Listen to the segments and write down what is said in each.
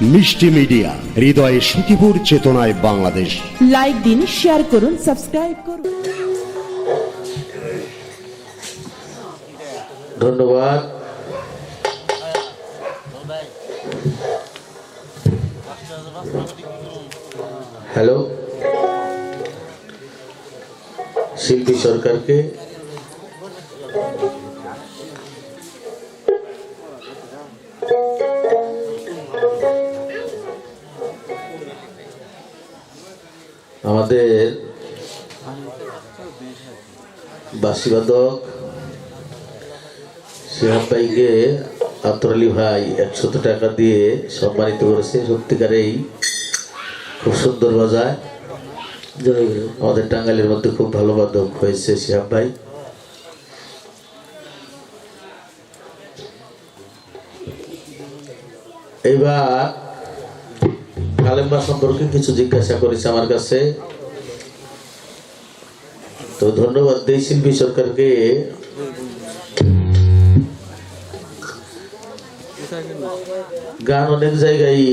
মিষ্টি মিডিয়া, হৃদয়ে সুখীপুর, চেতনায় বাংলাদেশ। লাইক দিন, শেয়ার করুন, সাবস্ক্রাইব করুন। ধন্যবাদ। হ্যালো, শিল্পী সরকারকে আমাদের বাঁশিবাদক শিহাব ভাইকে আতর আলী ভাই 100 টাকা দিয়ে সম্মানিত করেছে। সত্যিকারেই খুব সুন্দর বাজায়, আমাদের টাঙ্গাইলের মধ্যে খুব ভালো বাদক হয়েছে শিহাব ভাই। এইবার কালেমা সম্পর্কে কিছু জিজ্ঞাসা করেছে আমার কাছে, তো ধন্যবাদ দেই শিল্পী সরকারকে। গান অনেক জায়গায়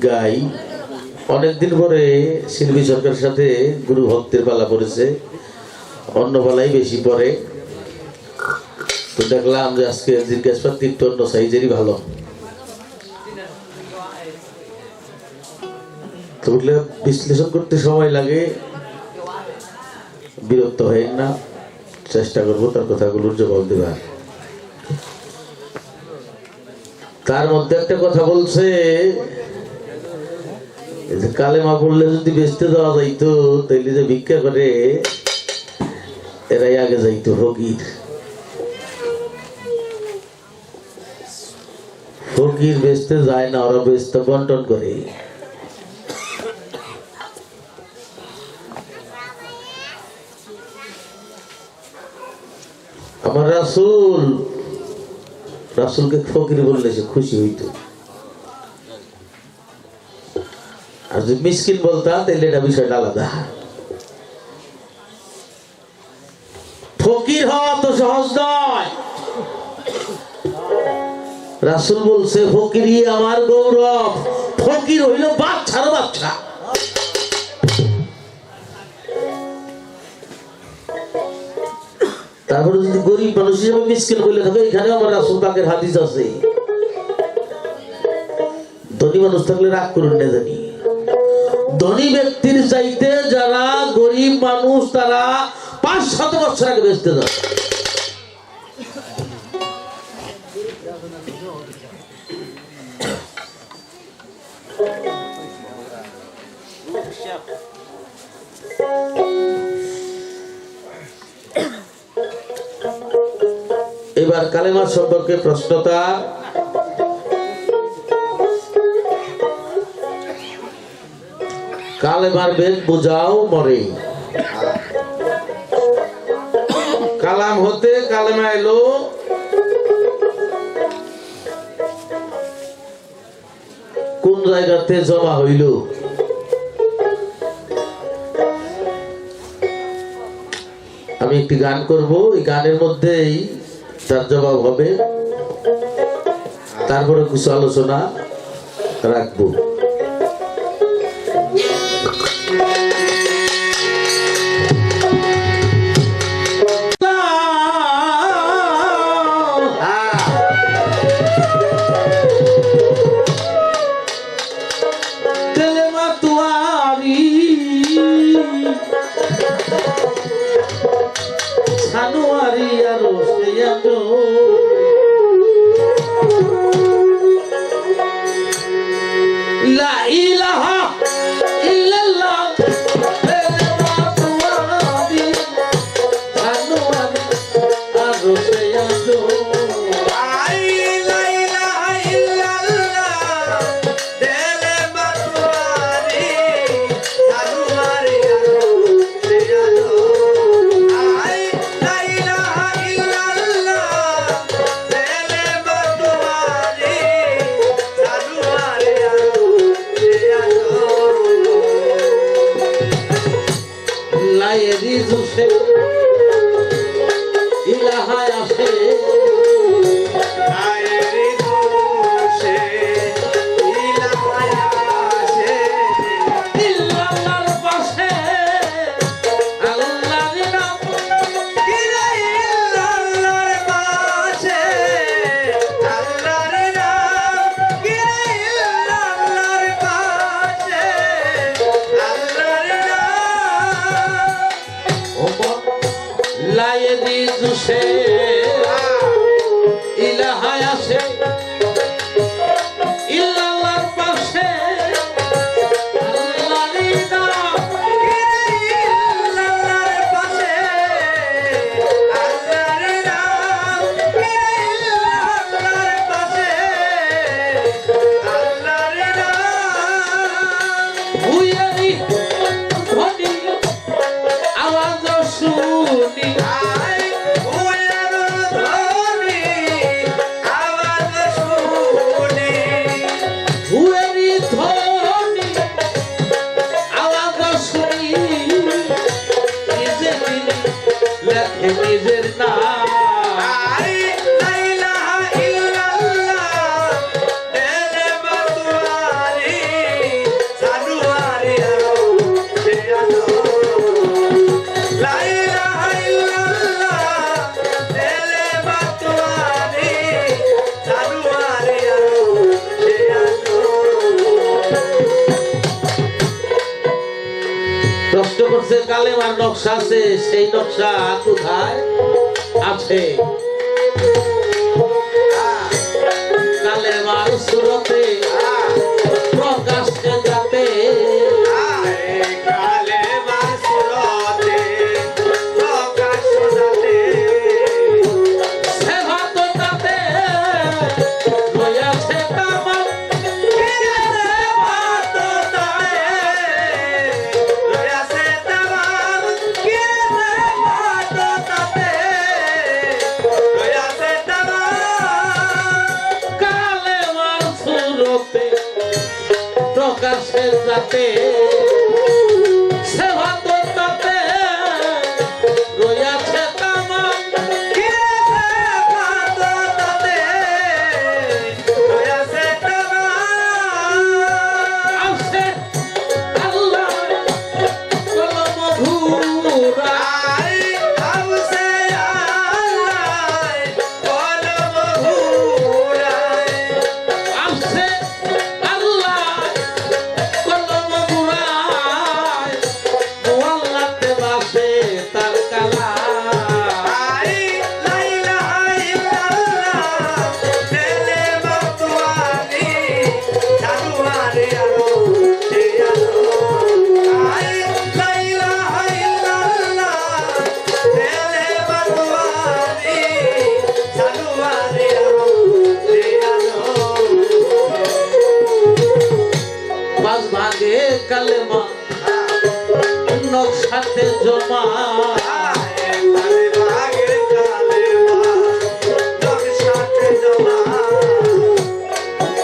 গাই, অনেকদিন পরে শিল্পী সরকারের সাথে গুরু ভক্তের পালা পড়েছে, অন্য পালাই বেশি পড়ে। তো দেখলাম যে আজকে জিজ্ঞাসাবাদ একটু অন্য সাইজেরই ভালো। তো বুঝলে বিশ্লেষণ করতে সময় লাগে, বিরক্ত হয় না, চেষ্টা করবো তার কথাগুলোর জবাব দেবার। তার মধ্যে একটা কথা বলছে যে কালেমা পড়লে যদি বেচতে দেওয়া যাইতো তাইলে যে ভিক্ষা করে এরাই আগে যাইতো ফকির। ফকির বেচতে যায় না, ওরা বেচতে বন্টন করে। আমার রাসূলকে ফকির বললে সে খুশি হইত, আর যদি মিসকিন বলতাম তাহলে এটা বিষয়টা আলাদা। ফকির হওয়া তো সহজ নয়। রাসূল বলছে ফকিরই আমার গৌরব। ফকির হইল বাচ্চারও বাচ্চা। তারপরে যদি গরিব মানুষ হিসেবে মিসকিন করলে থাকে, এখানে আমার রাসূল পাকের হাদিস আছে, ধনী মানুষ থাকলে রাগ করুন না জানি। ধনী ব্যক্তির চাইতে যারা গরিব মানুষ তারা 500 বছর আগে বেঁচতে যায়। এবার কালেমা সম্পর্কে প্রশ্নটা, কালেমার বেদ বুঝাও মরে। কালাম হতে কালেমা এলো, কোন জায়গাতে জমা হইল? আমি একটি গান করব, এই গানের মধ্যেই তার জবাব হবে, তারপরে কিছু আলোচনা রাখবো। জুসে ইলাহায় আসে ইল্লাল্লাহর পাশে আল্লাহরই নাম ইল্লাল্লাহর পাশে আল্লাহর নাম ইল্লাল্লাহর পাশে আল্লাহর নাম হুয়ারি ধনি আওয়াজ শুনি আই ওয়ার ধ্বনি আওয়াজ শুনি হুয়ারি ধনি আওয়াজ শুনি নিজে তিনি লেখে নিজের নাম আই লা ইলাহা ইল্লাল্লাহ তেরে বাতুয়ারি সানুয়ারি আরো সে আলো লা ইলাহা ইল্লাল্লাহ তেরে বাতুয়ারি সানুয়ারি আরো সে আলো প্রশ্ন করছে কালেমার নকশা আছে সেই নকশা কোথায় আছে কালেমার সুরতে প্রকাশে যাতে আয় কালে মাসুরতে প্রকাশ যাতে সেবা তো তাতে রয়েছে কামাল কিরে বাতো তারে রয়াসে তামাম কিরে বাতো তাতে রয়াসে তামাম কালেমার সুরতে প্রকাশে যাতে সেবা তো তাতে রয়েছে কামাল কিরে বাতো তাতে রয়াসে তামাম আসে আল্লাহ কলম ঘুরা আই হাউসে আল্লাহ কলম ঘুরায় আসে আল্লাহ কলম ঘুরায় মোয়াল্লাতে বাসে তার কালা আই লা ইলাহা ইল্লাল্লাহ তেলে বাতুয়ারি জানুয়ারি আলো সে আলো আই লা ইলাহা ইল্লাল্লাহ তেলে বাতুয়ারি জানুয়ারি আলো সে আলো পাঁচ ভাগে কালেমা নকশাতে জমা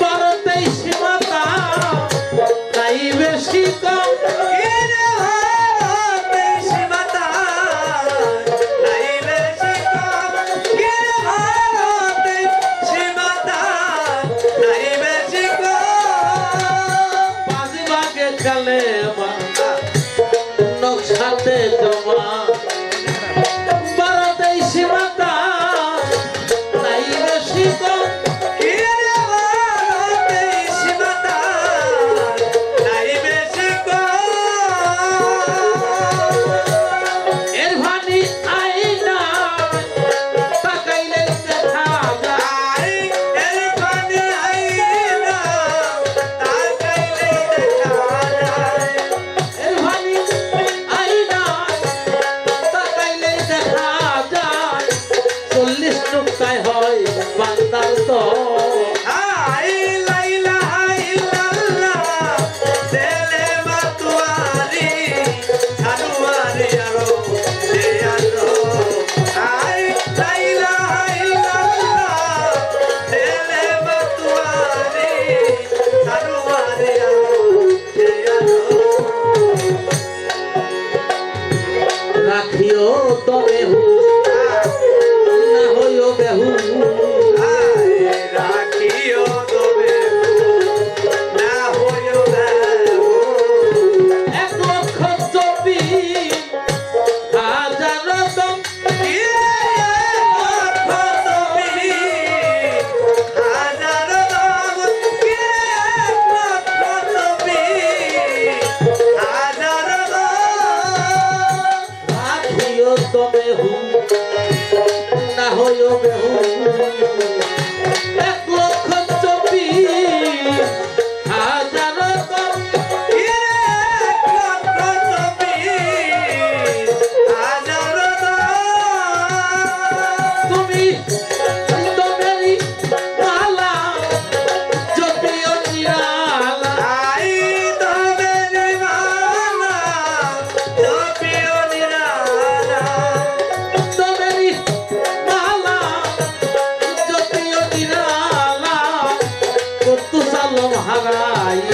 বারোতেই সীমাতা তাই বেশি কম পাঁচ ভাগে কালেমা নকশাতে জমা বারোতেই সীমাতা তাই বেশি কম এর ভানি আইনা তাকাইলে দেখা যায়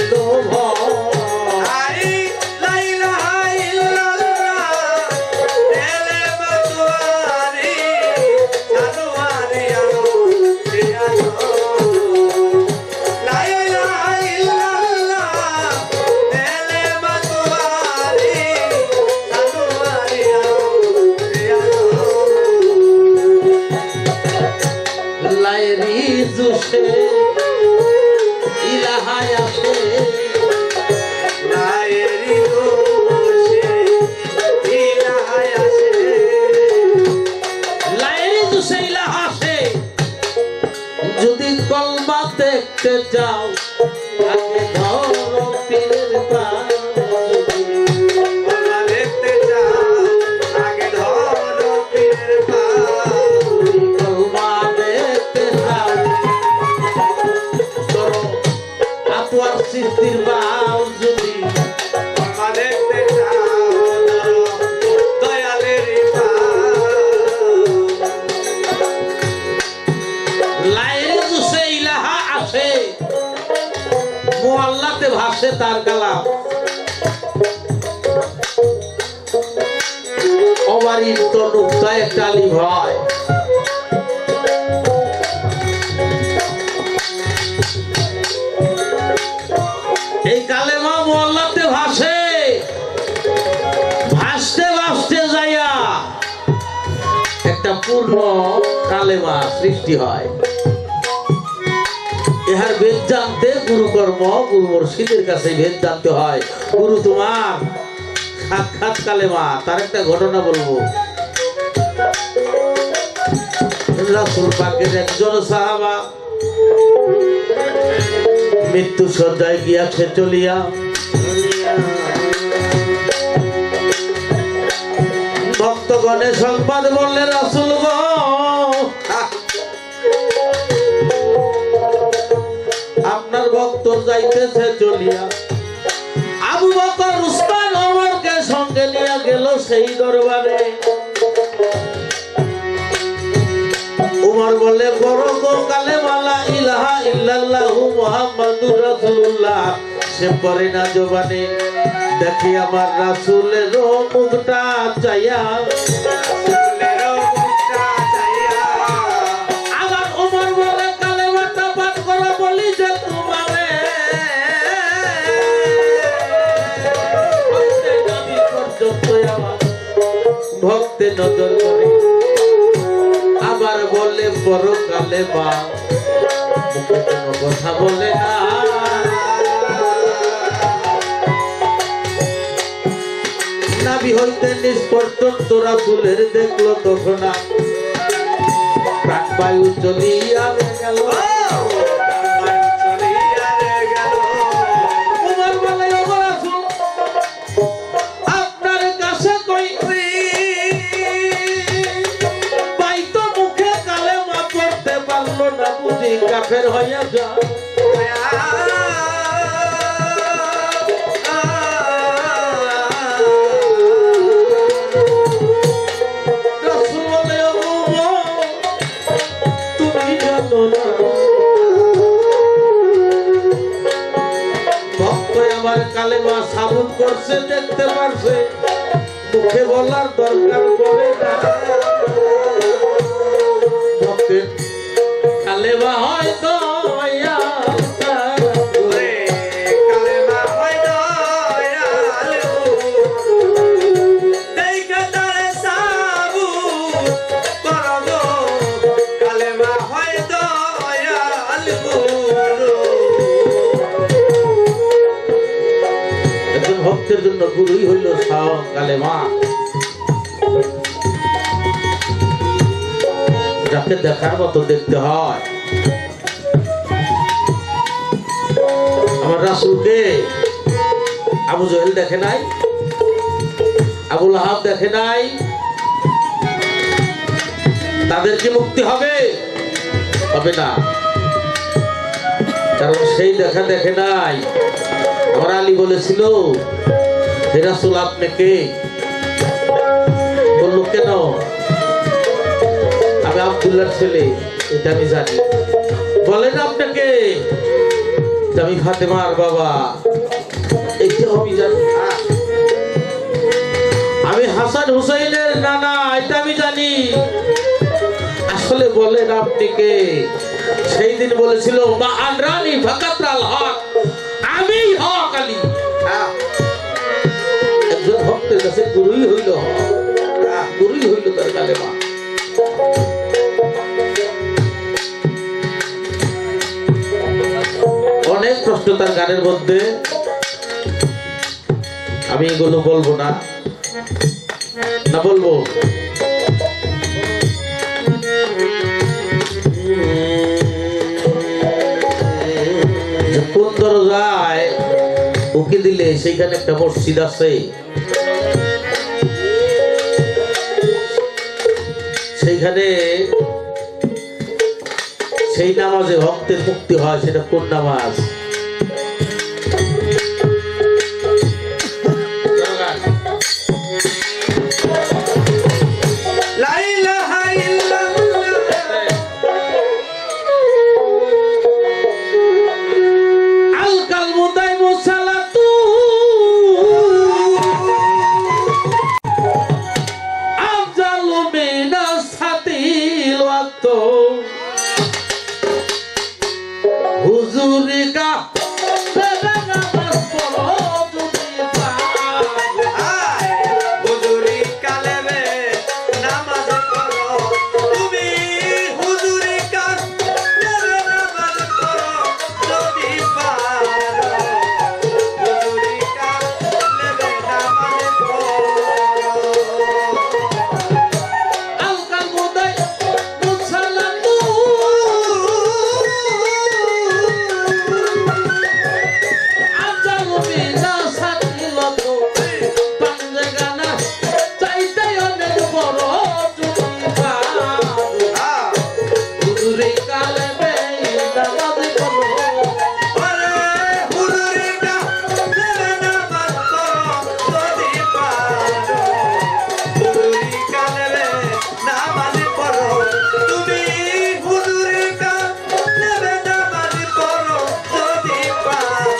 ছিল ভয় লা ইলাহা ইল্লাল্লাহ তেলে মতুয়ারি জানুয়ারি আলো সে আলো লা ইলাহা ইল্লাল্লাহ তেলে মতুয়ারি জানুয়ারি আলো সে আলো লাইরি জুসে ইলাহায় আসে লাইরি দোষে ইলাহায় আসে লাইরি জুসে ইলাহা আসে যদি কলমা দেখতে যাও আগে ধরো পীরের পাও কলমা দেখতে চাও আগে ধরো পীরের পাও কলমা দেখতে যাও ধরো আতোয়ার সৃষ্টির বাও যদি কলমা দেখতে চাও ধরো দয়ালেরই পাও লাইরি জুসে ইলাহা আসে মুআল্লাতে ভাসে তার কালাম অবারিত নুক্তায় টালি ভয় এই কালেমা মুআল্লাতে ভাসে ভাসতে ভাসতে যাইয়া একটা পূর্ণ কালেমা সৃষ্টি হয় ইহার ভেদ জানতে গুরু কর্ম গুরু মুর্শিদের কাছে ভেদ জানতে হয় গুরু তোমার সাক্ষাৎ কালেমা তার একটা ঘটনা বলবো রাসূল পাকের একজন সাহাবা মৃত্যু সজ্জায় গিয়াছে চলিয়া ভক্তগণে সংবাদ বললেন রাসূল গো আপনার ভক্ত যাইতেছে চলিয়া আবু বকর উসমান ওমরকে সঙ্গে নিয়ে গেল সেই দরবারে উমর বলে বড় গো কালেমা লা ইলাহা ইল্লাল্লাহু মুহাম্মাদুর রাসূলুল্লাহ সে পড়ে না জবানে দেখি আমার রাসূলের মুখটা চাইয়া রাসূলের মুখটা চাইয়া আবার উমর বলে কালেমাটা পাঠ করো বলি যে তোমারে ভক্তে নবী পর্যন্ত আমার ভক্তে নজর করে আবার বলে বড় কালেমা মুখে কোনো কথা বলে না নাভি হইতে নিজ পর্যন্ত রাসূলের দেখলো তখন প্রাণ বায়ু চলিয়া গেল উমর বলে ও রাসূল আপনার কাছে কই পাই তো মুখে কালেমা পড়তে পারলো না বুঝি কাফের হইয়া যায় রাসূল বলে ও উমর তুমি জানো না ভক্ত আমার কালেমা সাবুন করছে দেখতে পারছে মুখে বলার দরকার পড়ে না ভক্তের কালেমা হয় দয়া কালেমা হয় দয়াল দেখে তারে সাবুত করবো কালেমা হয় দয়াল একজন ভক্তের জন্য গুরুই হইল সাওয়াম কালেমা যাকে দেখার মতো দেখতে হয় আমার রাসূলকে আবু জহেল দেখে নাই আবু লাহাব দেখে নাই তাদের কি মুক্তি হবে হবে না কারণ সেই দেখা দেখে নাই আমার আলী বলেছিল হে রাসূল আপনি কে বলল কেন আমি আব্দুল্লাহর ছেলে এটা আমি জানি বলেন আপনাকে এটা আমি ফাতেমার বাবা, এটা আমি জানি। আমি হাসান হুসাইনের নানা, এটা আমি জানি। আসলে বলেন আপনি কে? সেই দিন বলেছিল মা আনরানি ফাকাতাল হক, আমি হক আলী। একজন ভক্তের কাছে গুরুই হইল হক, গুরুই হইল তার কালেমা। অনেক প্রশ্ন তার গানের মধ্যে, আমি এগুলো বলবো না, না বলবো? কোন দরজায় উকি দিলে সেইখানে একটা মসজিদ আছে, সেইখানে সেই নামাজে ভক্তের মুক্তি হয়, সেটা কোন নামাজ? লা ইলাহা ইল্লাল্লাহ আল কালবু দাইমু সালাতু আফজালু মিনাস সাতিল ওয়াক্ত হুজুরি কা হুজুরি কালেমে নামাজ পড়ো তুমি, হুজুরি কালেমে নামাজ পড়ো যদি পারো, হুজুরি কালেমে নামাজ পড়ো। আল কালবু দাইমু সালাতু আফজালু মিনাস সাতিল ওয়াক্ত পাঞ্জাগানা চাইতে অনেক বড় যদি পারো হুজুরি কালেমে নামাজ পড়ো। ওরে হুজুরি কালেমে নামাজ পড়ো যদি পারো, হুজুরি কালেমে নামাজ পড়ো তুমি, হুজুরি কালেমে নামাজ পড়ো যদি পারো,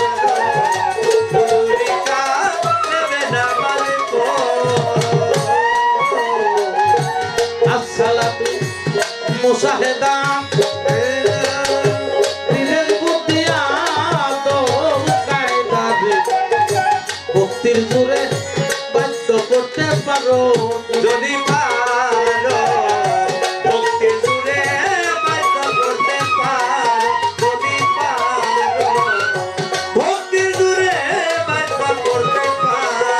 হুজুরি কালেমে নামাজ পড়ো। আসসালাতু মুশাহেদা দিলের বুদ্ধিয়া তো কায়দা দে ভক্তির সুরে বাধ্য করতে পারো যদি পারো, ভক্তির সুরে বাধ্য করতে পারো, যদি পারো, ভক্তির সুরে বাধ্য করতে পারো।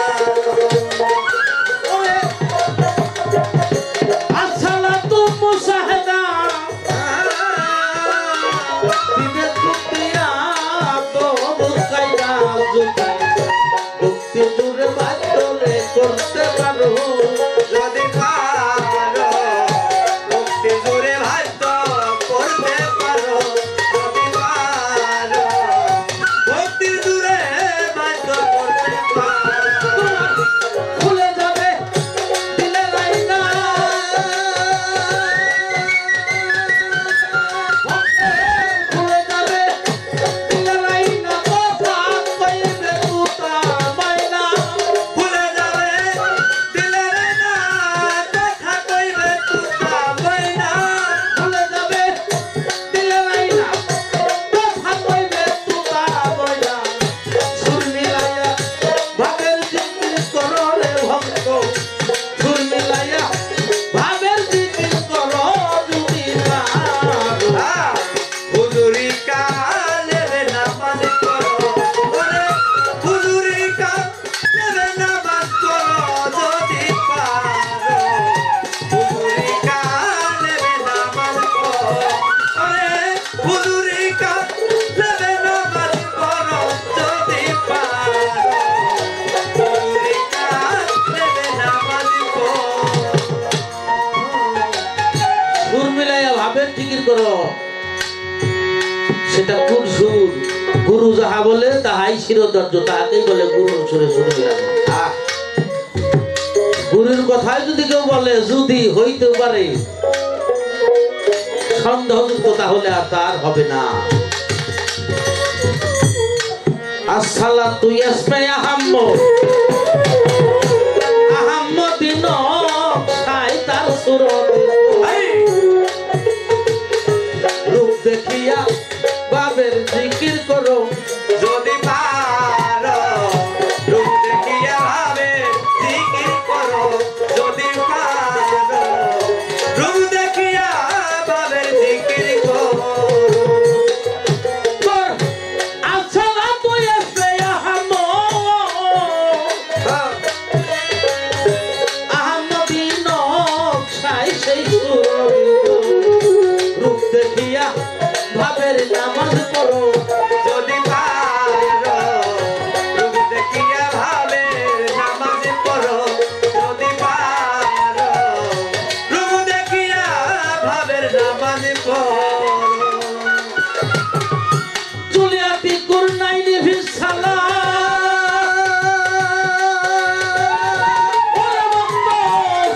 আসসালাতু মুশাহেদা দিলের বুদ্ধিয়া তো কায়দা যদি ভক্তির সুরে বাধ্য করতে পারো যদি পারো, ভক্তির সুরে বাধ্য করতে পারো, যদি পারো, ভক্তির সুরে বাধ্য করতে পারো। খুলে যাবে দিলের আইনা খুলে যাবে দিলের আইনা কথা কইবে তুতা মাইনা ভুলে যাবে দিলের না কথা কইবে তুতা বইনা, খুলে যাবে দিলের আইনা কথা কইবে তুতা মাইনা সুর মিলাইয়া ভাবের জিকির করো রে ভক্ত সুর মিলাইয়া ভাবের জিকির করো যদি পারো হুজুরি কালেমে নামাজ পড়ো, ওরে হুজুরি কালেমে নামাজ পড়ো যদি পারো, হুজুরি কালেমে নামাজ পড়ো, ওরে হুজুরি কালেমে নামাজ পড়ো যদি পারো, হুজুরি কালেমে নামাজ পড়ো। সুর মিলাইয়া ভাবের জিকির করো, সেটা কোন সুর? গুরু যাহা বলে তাহাই শিরোধার্য, তাহাকেই বলে গুরুর সুরে সুর মিলানো। গুরুর কথাই যদি কেউ বলে যদি হইতে পারে সন্দেহযুক্ত, তাহলে আর তার হবে না। আসসালাতু ইয়াসমি আহম্মদিন ছাই তার সুরত রূপ দেখিয়া বাবের জিকির করো যদি পারো রূপ দেখিয়া ভাবে জিকির করো যদি পারো রূপ দেখিয়া ভাবে জিকির করো আসসালাতু ইয়াসমি আহম্মদিন ছাই সেই সুরত রূপ দেখিয়া ভাবের নামাজ পড়ো যদি পারো রূপ দেখিয়া ভাবে নামাজ পড়ো যদি পারো রূপ দেখিয়া ভাবের নামাজ পড়ো জুলিয়াতি কুরনাইনি ফিসালা ওরে বন্ধ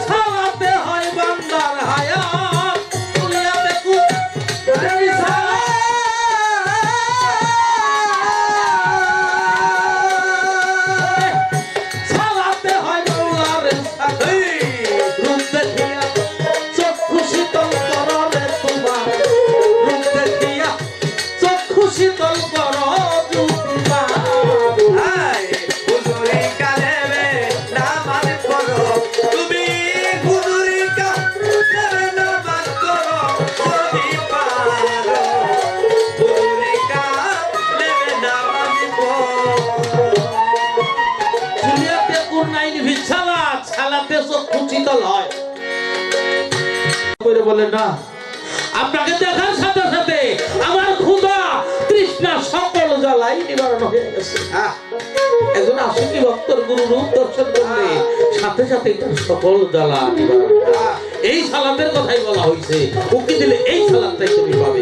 সালাতে হয় বান্দার হায়াত জুলিয়াতি কুরনাইনি সালা সালাতে হয় বান্দার সাথে রূপ দেখিয়া চক্ষু শীতল কররে তোমার রূপ দেখিয়া চক্ষু শীতল কর জুতিমা হায় হুজুরি কালেমে নামাজ পড়ো তুমি হুজুরি কালেমে নামাজ পড়ো যদি পারো হুজুরি কালেমে নামাজ পড়ো জুলিয়াতে কুরনাইনি ফিসালা ছালাতে চক্ষু শীতল হয় বলে বলে না আপনাকে দেখার সাথে সাথে আমার ক্ষুধা তৃষ্ণা সকল জ্বালাই নিবারণ হয়ে গেছে একজন আশিকি ভক্তর গুরু রূপ দর্শন করলে সাথে সাথে তার সকল জ্বালা নিবারণ হয়। এই সালাতের কথাই বলা হয়েছে উকি দিলে এই সালাতটাই তুমি পাবে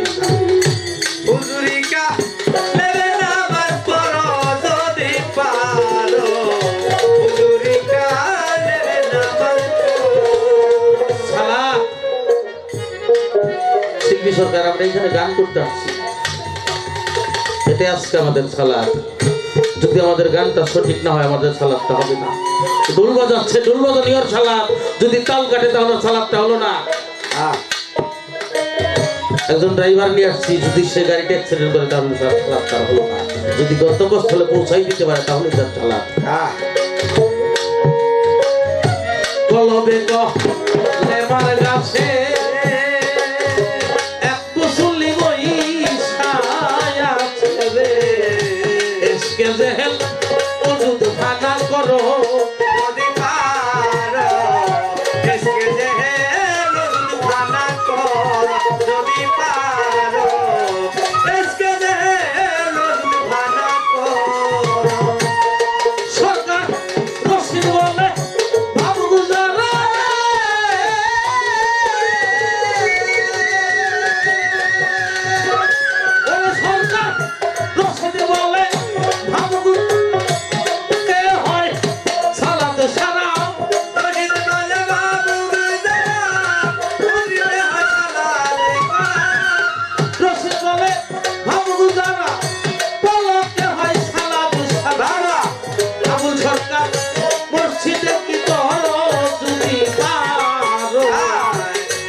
হুজুরি কালেমে নামাজ পড়ো যদি পারো হুজুরি কালেমে নামাজ পড়ো সালাত শিল্পী সরকার আমরা এখানে গান করতে আসছি এটাই আজকে আমাদের সালাত যদি আমাদের গানটা সঠিক না হয় আমাদের সালাতটা হবে না ঢোল বাজাচ্ছে ঢোল বাজানিয়ার সালাত যদি তাল কাটে তাহলে সালাতটা হলো না একজন ড্রাইভার নিয়ে আসছি যদি সে গাড়িটা অ্যাক্সিডেন্ট করে তাহলে তার সালাতটা হলো না যদি গন্তব্যস্থলে পৌঁছাই দিতে পারে তাহলে তার সালাত কলবে লেমার গাছে এক কুসুলি বইসায়া ছেলে এসকে জেহেল ওজুদ ফানা করো যদি পারো এসকে জেহেল ফানা করো যদি পারো এসকে জেহেল ফানা করো সরকার রশিদ বলে বাবু গুজারা ওরে সরকার রশিদ বলে বাবু গুজারা হয় সালাত সারা রশিদ বলে বাবু গুজারা রশিদ হাসালালে রশিদ বলে বাবু গুজারা বলতে হয় সালাত সারা আবুল সরকার মসজিদে কি তোর যদি পারো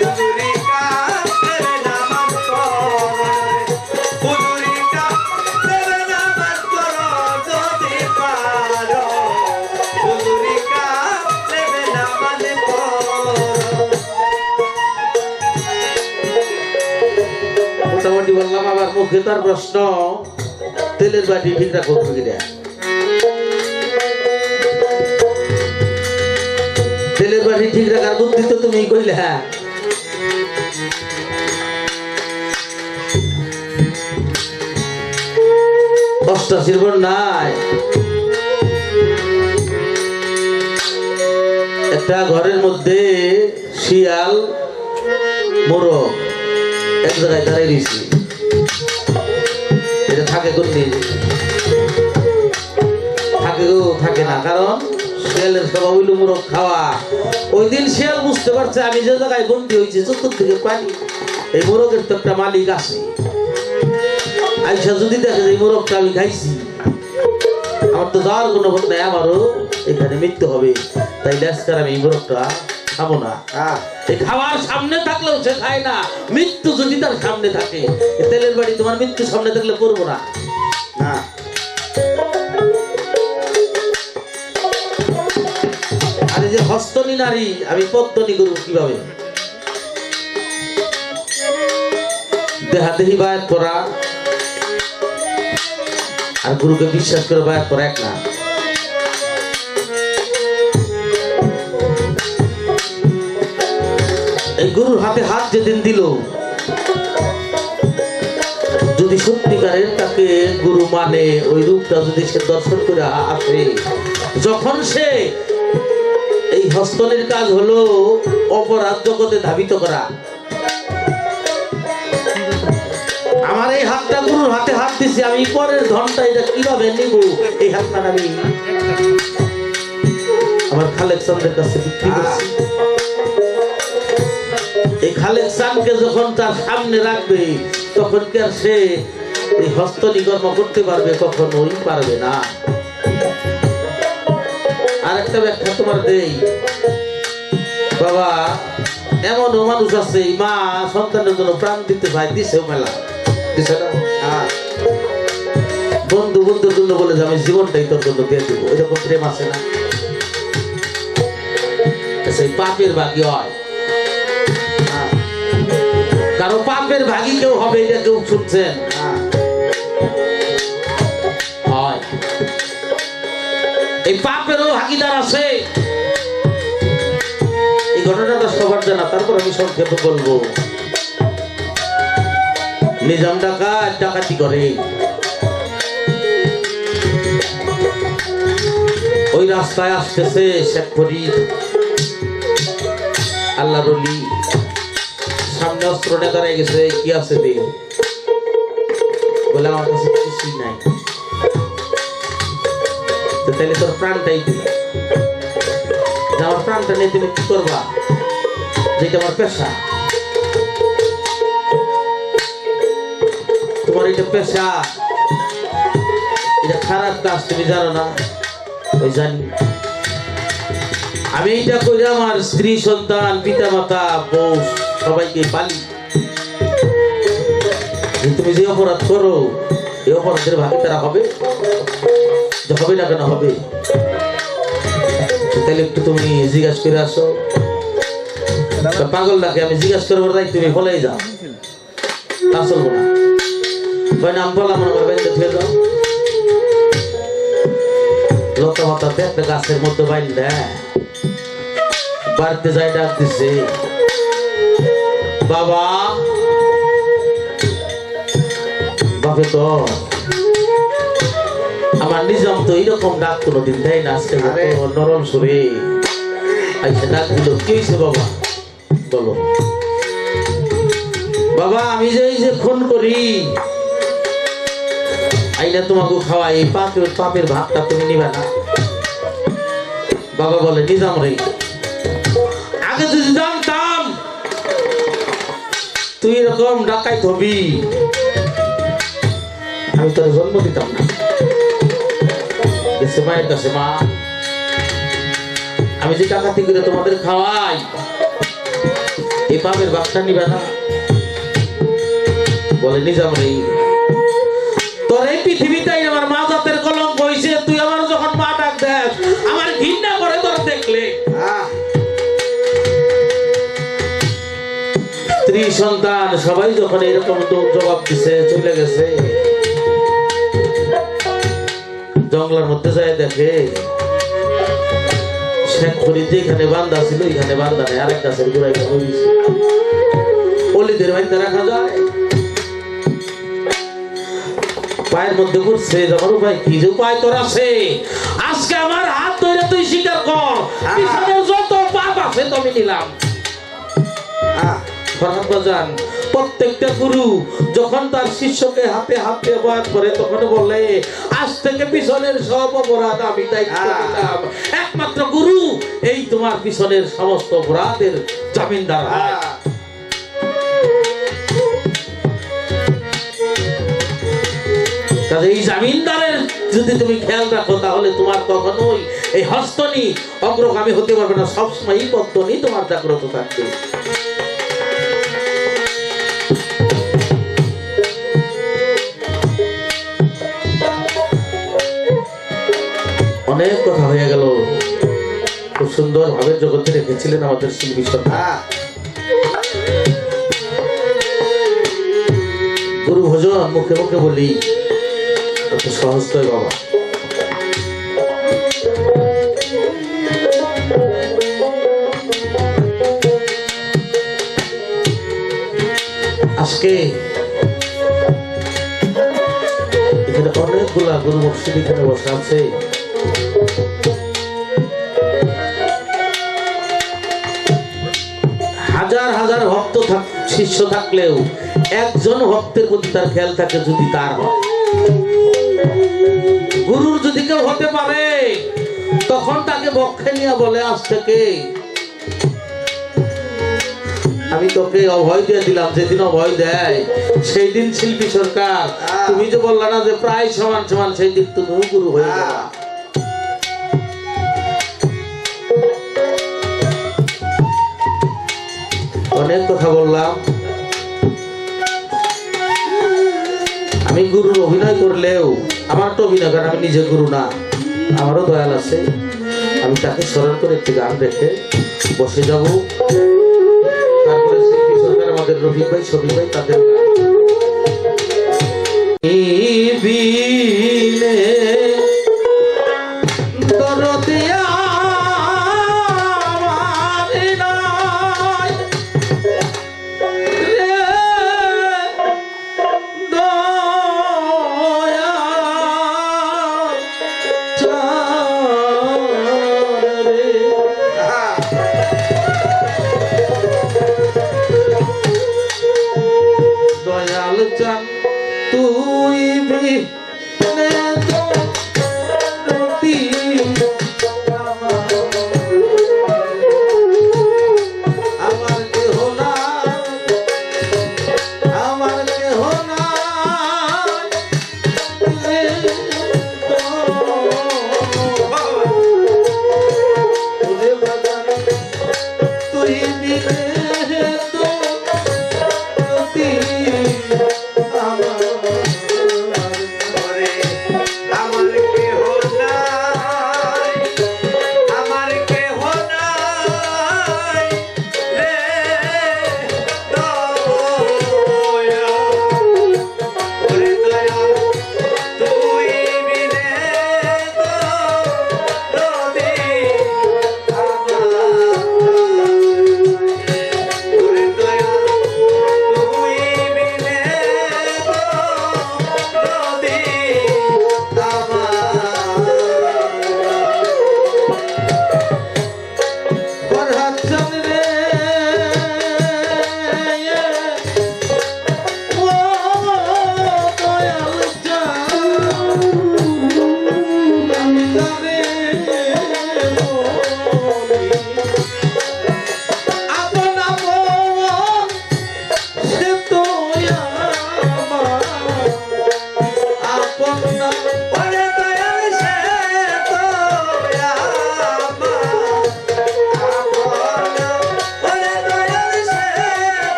হুজুরি কালেমে নামাজ পড়ো হুজুরি কালেমে নামাজ পড়ো যদি পারো হুজুরি কালেমে নামাজ পড়ো মোটামুটি বললাম আবার মুখে তার প্রশ্ন তেলের বাটি ঠিক রাখো কিনা তেলের বাটি ঠিক রাখার বুদ্ধি তো তুমি কইলে হ্যাঁ অষ্টাশির নাই একটা ঘরের মধ্যে শিয়াল মোরগ এক জায়গায় দাঁড়িয়ে রয়েছি এটা থাকে কোনদিন থাকে গো থাকে না কারণ শিয়ালের স্বভাব হইল মোরগ খাওয়া ওই দিন শিয়াল বুঝতে পারছে আমি যে জায়গায় বন্দি হয়েছি চতুর্দিকে পানি এই মোরগের তো একটা মালিক আছে আইসা যদি দেখে যে এই মোরগটা আমি খাইছি তো যাওয়ার কোনো পথ নাই, আমারও এখানে মৃত্যু হবে, তাই আজকাল আমি এই বরফটা খাবো না। এই খাওয়ার সামনে থাকলেও সে খায় না, মৃত্যু যদি তার সামনে থাকে, এ তেলের বাড়ি তোমার মৃত্যু সামনে থাকলে করবো না। আর এই যে হস্তনী নারী, আমি পদ্মনী করবো কিভাবে? দেহাদেহি বায়াত করা আর গুরুকে বিশ্বাস করে বায়াত করা এক না। এই গুরুর হাতে হাত যেদিন দিল, যদি সত্যিকারের তাকে গুরু মানে, ওই রূপটা যদি সে দর্শন করে আসে, যখন সে এই হস্তনের কাজ হলো অপরাধ জগতে ধাবিত করা। আমার এই হাতটা গুরুর হাতে হাত দিছি, আমি পরের ধনটা এটা কিভাবে নিব, এই হাতটা আমি আমার খালেক চাঁদের কাছে বিক্রি করছি। এই খালেক চাঁদকে যখন তার সামনে রাখবে, তখন কি আর সে এই হস্তনি কর্ম করতে পারবে? কখনোই পারবে না। আরেকটা ব্যাখ্যা তোমার দেই বাবা, এমনও মানুষ আছে মা সন্তানের জন্য প্রাণ দিতে চায়, দিছেও মেলা, দিছে না? বন্ধু বন্ধুর জন্য বলে যে আমি জীবনটাই তোর জন্য দিয়ে দেবো, এরকম প্রেম আছে না? সেই পাপের ভাগী হয়, কারো পাপের ভাগী কেউ হবে, এটা কেউ শুনছেন? হয়, এই পাপেরও ভাগিদার আছে। এই ঘটনাটা সবার জানা, তারপর আমি সংক্ষেপে বলবো। নিজাম ডাকাত ডাকাতি করে, ওই রাস্তায় আসতেছে শেখ ফরিদ আল্লাহর ওলি, সামনে অস্ত্র নিয়ে দাঁড়িয়ে গেছে, কি আছে দে? বলে আমার কাছে কিছুই নাই। তো তাহলে তোর প্রাণটাই দিই, আমার প্রাণটা নিয়ে তুমি কি করবা? যেটা আমার পেশা, তোমার এটা পেশা, এটা খারাপ কাজ, তুমি জানো না? ওই জানি, আমি এইটা করে আমার স্ত্রী সন্তান পিতা মাতা বউ সবাইকে পালি। তুমি যে অপরাধ করো, এই অপরাধের ভাগে তারা হবে, হবে না কেন হবে? তাহলে একটু তুমি জিজ্ঞাসা করে আসো। পাগল ডাকে, আমি জিজ্ঞাসা করবো তাই তুমি বলেই যাও, তা চলবো না। নাম বললাম আমার বাড়িতে ফেলে দাও, লতা পাতাতে একটা গাছের মধ্যে বাইন দেয়, বাড়িতে যাই ডাক দিছে, বাবা বাপে তো আমার নিজাম তো এইরকম ডাক কোনোদিন দেয় না, আজকে নরম সুরে আইসে ডাক দিল। কি হয়েছে বাবা? বলো। বাবা আমি যে এই যে খুন করি, আইনা তোমাকে খাওয়াই, এই পাপের ভাগটা তুমি নিবে না? বাবা বলে, নিজাম রে, আগে যদি জানতাম তুই এরকম ডাকাইত হবি, আমি তোর জন্ম দিতাম না। গেছে মায়ের কাছে, মা আমি যে ডাকাতি করে তোমাদের খাওয়াই, এই পাপের ভাগটা নিবে না? বলে, নিজাম রে, তোর এই পৃথিবীটাই আমার মা জাতের কলঙ্ক হয়েছে, তুই আমার যখন মা ডাক দেখ আমার ঘৃণা করে তোর দেখলে। স্ত্রী সন্তান সবাই যখন এরকম জবাব দিছে, চলে গেছে, জঙ্গলের মধ্যে যায় দেখে শেখ ফরিদ যেখানে বান্ধা ছিল, এখানে বান্ধা নেই, আরেক গাছের গোড়ায় অলিদের বান্ধা রাখা যায়, পায়ের মধ্যে ঘুরছে। আমার উপায় কি? যে উপায় তোর আছে, আজকে আমার হাত ধরে তুই স্বীকার কর, পিছনে যত পাপ আছে তো আমি নিলাম। প্রত্যেকটা গুরু যখন তার শিষ্যকে হাতে হাতে বাদ করে, তখন বলে আজ থেকে পিছনের সব অপরাধ আমি দায়িত্ব নিলাম। একমাত্র গুরু এই তোমার পিছনের সমস্ত অপরাধের জামিনদার হয়। এই জামিনদারের যদি তুমি খেয়াল রাখো তাহলে তোমার কখনোই এই হস্তনি অগ্রগামী হতে পারবে না, সবসময় পদ্মনি তোমার জাগ্রত থাকবে। অনেক কথা হয়ে গেল, খুব সুন্দর ভাবে জগতে রেখেছিলেন আমাদের শিল্পী সরকার। গুরু ভজন মুখে মুখে বলি অত সহজ নয় বাবা। আজকে এখানে অনেকগুলা গুরু মুর্শিদ এখানে বসে আছে। হাজার হাজার ভক্ত শিষ্য থাকলেও একজন ভক্তের প্রতি তার খেয়াল থাকে যদি তার হয়। গুরুর যদি কেউ হতে পারে তখন তাকে বক্ষে নিয়ে বলে, আজ থেকে আমি তোকে অভয় দিয়ে দিলাম। যেদিন অভয় দেয় সেই দিন শিল্পী সরকার তুমি যে বললা না যে প্রায় সমান সমান, সেই দিন তুমিও গুরু হয়ে যাবা। অনেক কথা বললাম। আমি গুরুর অভিনয় করলেও আমার তো অভিনয়, কারণ আমি নিজে গুরু না, আমারও দয়াল আছে। আমি তাকে স্মরণ করে একটি গান রেখে বসে যাব। তারপরে শিল্পী সরকার, আমাদের রফিক ভাই, শফিক ভাই, তাদের তুই আমার কেহ না, আমার কেহ না, তুই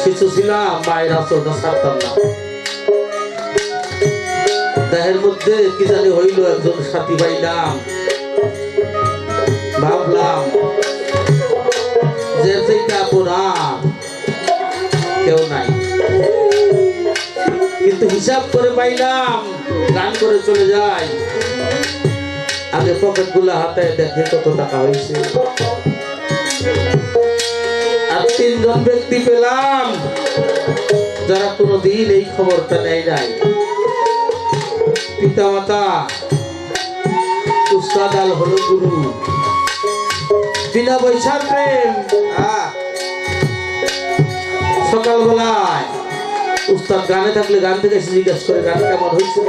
কিছু ছিলাম বাইরে আসলটা ছাড়তাম না। দেহের মধ্যে কি জানি হইল, একজন সাথী পাইলাম, ভাবলাম যে কেউ নাই, কিন্তু হিসাব করে পাইলাম গান করে চলে যায়। আগে পকেট গুলা হাতে দেখে কত টাকা হয়েছে। আর তিনজন ব্যক্তি পেলাম যারা কোনোদিন এই খবরটা নেয় নাই। পিতা মাতা, উস্তাদ আল হলো গুরু, বিনা পয়সার প্রেম। সকালবেলায় উস্তাদ গানে থাকলে গান থেকে জিজ্ঞাসা করে গান কেমন হয়েছে।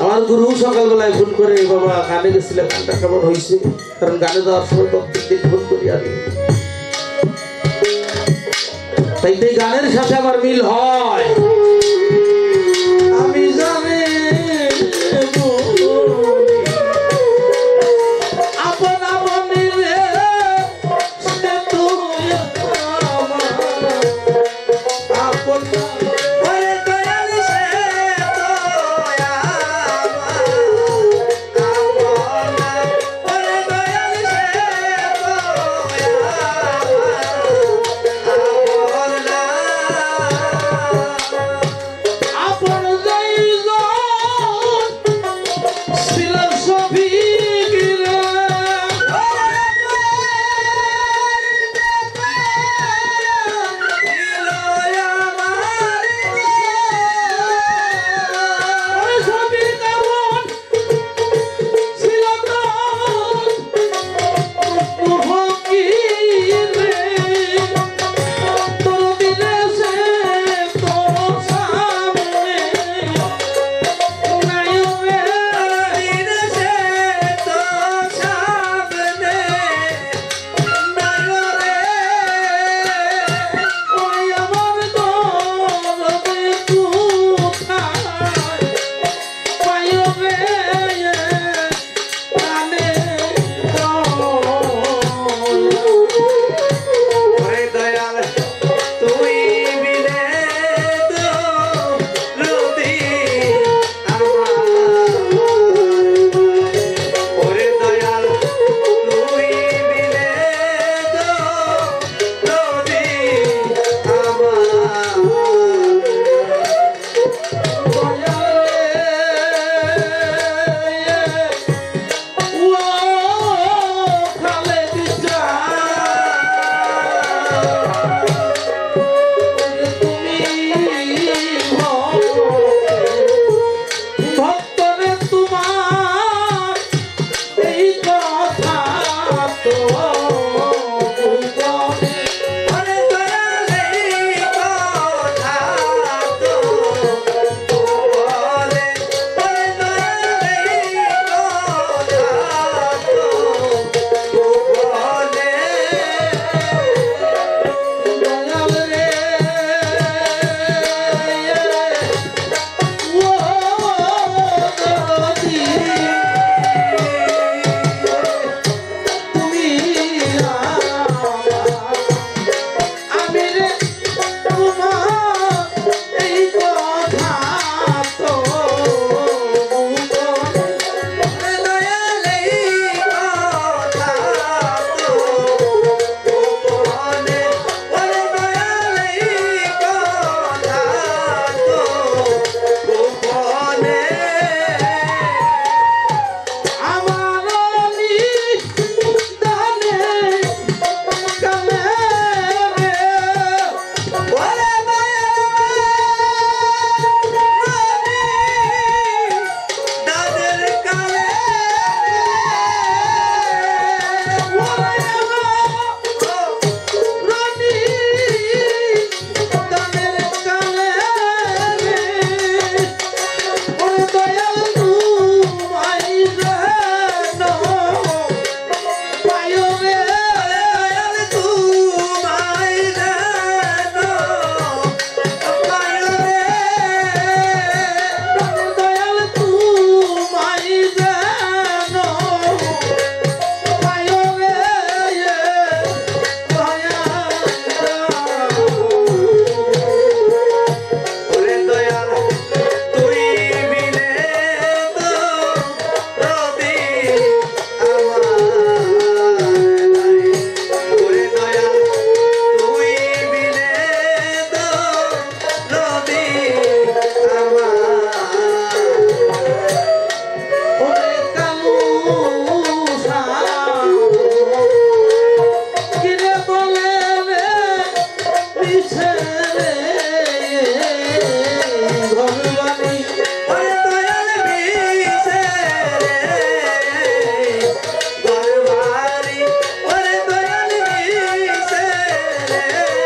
আমার গুরু সকালবেলায় ফোন করে বাবা গানে গেছিলাম গানটা কেমন হয়েছে কারণ গানে যাওয়ার সময় প্রত্যেকদিন ফোন করি আমি তাই গানের সাথে আমার মিল হয়